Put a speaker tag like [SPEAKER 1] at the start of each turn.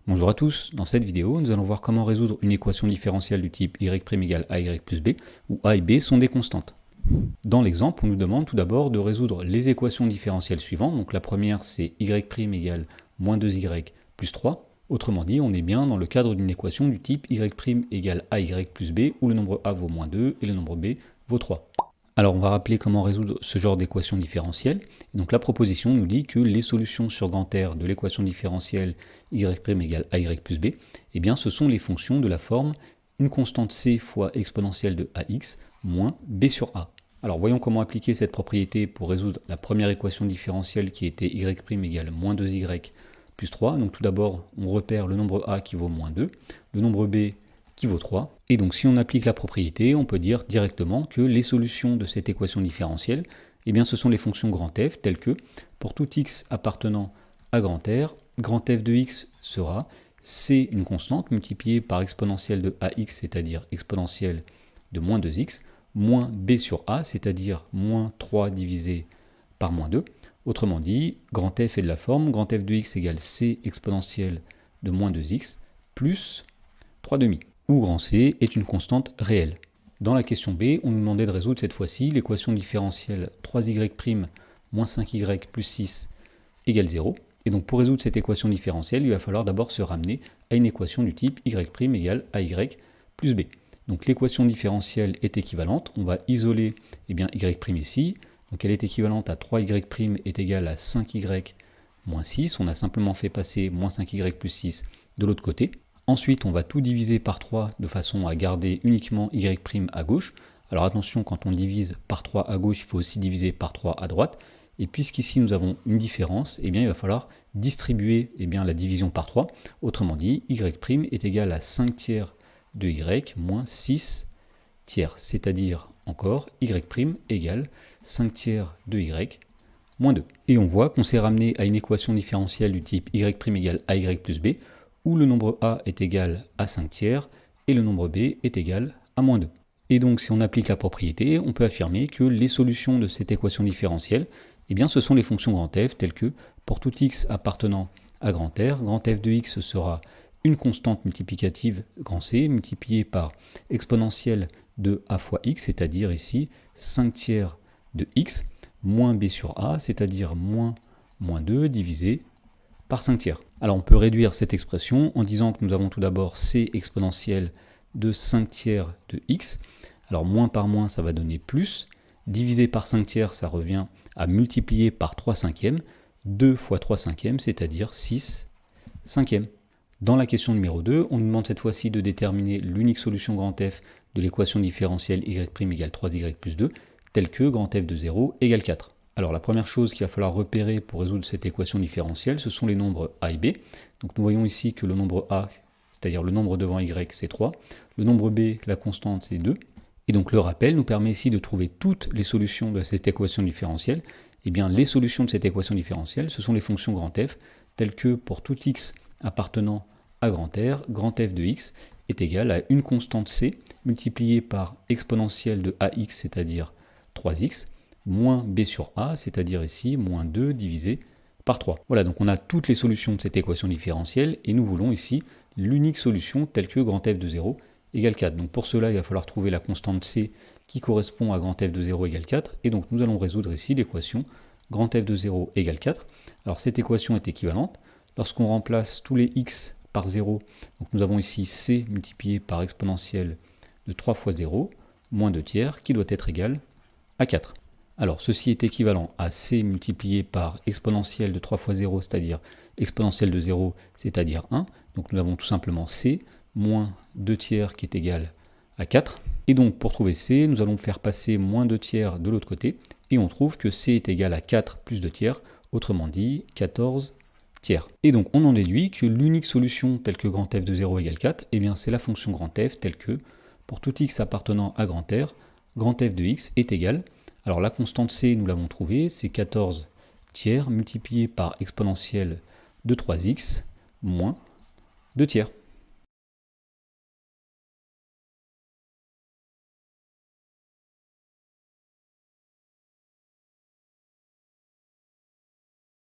[SPEAKER 1] Bonjour à tous, dans cette vidéo, nous allons voir comment résoudre une équation différentielle du type y' égale ay plus b, où a et b sont des constantes. Dans l'exemple, on nous demande tout d'abord de résoudre les équations différentielles suivantes. Donc la première, c'est y' égale moins 2y plus 3. Autrement dit, on est bien dans le cadre d'une équation du type y' égale ay plus b, où le nombre a vaut moins 2 et le nombre b vaut 3. Alors on va rappeler comment résoudre ce genre d'équation différentielle. Donc la proposition nous dit que les solutions sur grand R de l'équation différentielle y' égale ay plus b, eh bien ce sont les fonctions de la forme une constante c fois exponentielle de ax moins b sur a. Alors voyons comment appliquer cette propriété pour résoudre la première équation différentielle qui était y' égale moins 2y plus 3. Donc tout d'abord on repère le nombre a qui vaut moins 2, le nombre b qui vaut 3. Et donc si on applique la propriété, on peut dire directement que les solutions de cette équation différentielle, eh bien ce sont les fonctions grand F, telles que pour tout x appartenant à grand f de x sera c une constante multipliée par exponentielle de ax, c'est-à-dire exponentielle de moins 2x, moins b sur a, c'est-à-dire moins 3 divisé par moins 2. Autrement dit, grand F est de la forme grand f de x égale c exponentielle de moins 2x plus 3 demi, où grand C est une constante réelle. Dans la question B, on nous demandait de résoudre cette fois-ci l'équation différentielle 3y' moins 5y plus 6 égale 0. Et donc pour résoudre cette équation différentielle, il va falloir d'abord se ramener à une équation du type y' égale ay plus b. Donc l'équation différentielle est équivalente, on va isoler y' ici, donc elle est équivalente à 3y' est égale à 5y moins 6, on a simplement fait passer moins 5y plus 6 de l'autre côté. Ensuite, on va tout diviser par 3 de façon à garder uniquement y' à gauche. Alors attention, quand on divise par 3 à gauche, il faut aussi diviser par 3 à droite. Et puisqu'ici nous avons une différence, eh bien, il va falloir distribuer la division par 3. Autrement dit, y' est égal à 5 tiers de y moins 6 tiers. C'est-à-dire encore y' égale 5 tiers de y moins 2. Et on voit qu'on s'est ramené à une équation différentielle du type y' égale ay plus b, où le nombre a est égal à 5 tiers et le nombre b est égal à moins 2. Et donc si on applique la propriété, on peut affirmer que les solutions de cette équation différentielle, eh bien, ce sont les fonctions grand F telles que pour tout x appartenant à grand f de x sera une constante multiplicative grand C multipliée par exponentielle de a fois x, c'est-à-dire ici 5 tiers de x, moins b sur a, c'est-à-dire moins 2 divisé par 5 tiers. Alors on peut réduire cette expression en disant que nous avons tout d'abord c exponentielle de 5 tiers de x. Alors moins par moins ça va donner plus. Divisé par 5 tiers ça revient à multiplier par 3 cinquièmes. 2 fois 3 cinquièmes, c'est-à-dire 6 cinquièmes. Dans la question numéro 2, on nous demande cette fois-ci de déterminer l'unique solution grand F de l'équation différentielle y' égale 3y plus 2, telle que grand F de 0 égale 4. Alors la première chose qu'il va falloir repérer pour résoudre cette équation différentielle, ce sont les nombres a et b. Donc nous voyons ici que le nombre a, c'est-à-dire le nombre devant y, c'est 3. Le nombre b, la constante, c'est 2. Et donc le rappel nous permet ici de trouver toutes les solutions de cette équation différentielle. Eh bien les solutions de cette équation différentielle, ce sont les fonctions grand F, telles que pour tout x appartenant à grand f de x est égal à une constante c multipliée par exponentielle de ax, c'est-à-dire 3x, moins b sur a, c'est-à-dire ici moins 2 divisé par 3. Voilà, donc on a toutes les solutions de cette équation différentielle et nous voulons ici l'unique solution telle que grand f de 0 égale 4. Donc pour cela, il va falloir trouver la constante c qui correspond à grand f de 0 égale 4 et donc nous allons résoudre ici l'équation grand f de 0 égale 4. Alors cette équation est équivalente. Lorsqu'on remplace tous les x par 0, donc nous avons ici c multiplié par exponentielle de 3 fois 0 moins 2 tiers qui doit être égal à 4. Alors ceci est équivalent à c multiplié par exponentielle de 3 fois 0, c'est-à-dire exponentielle de 0, c'est-à-dire 1. Donc nous avons tout simplement c moins 2 tiers qui est égal à 4. Et donc pour trouver c, nous allons faire passer moins 2 tiers de l'autre côté, et on trouve que c est égal à 4 plus 2 tiers, autrement dit 14 tiers. Et donc on en déduit que l'unique solution telle que grand f de 0 égale 4, eh bien c'est la fonction grand f telle que pour tout x appartenant à grand f de x est égal. Alors la constante c, nous l'avons trouvée, c'est 14 tiers multiplié par exponentielle de 3x moins 2 tiers.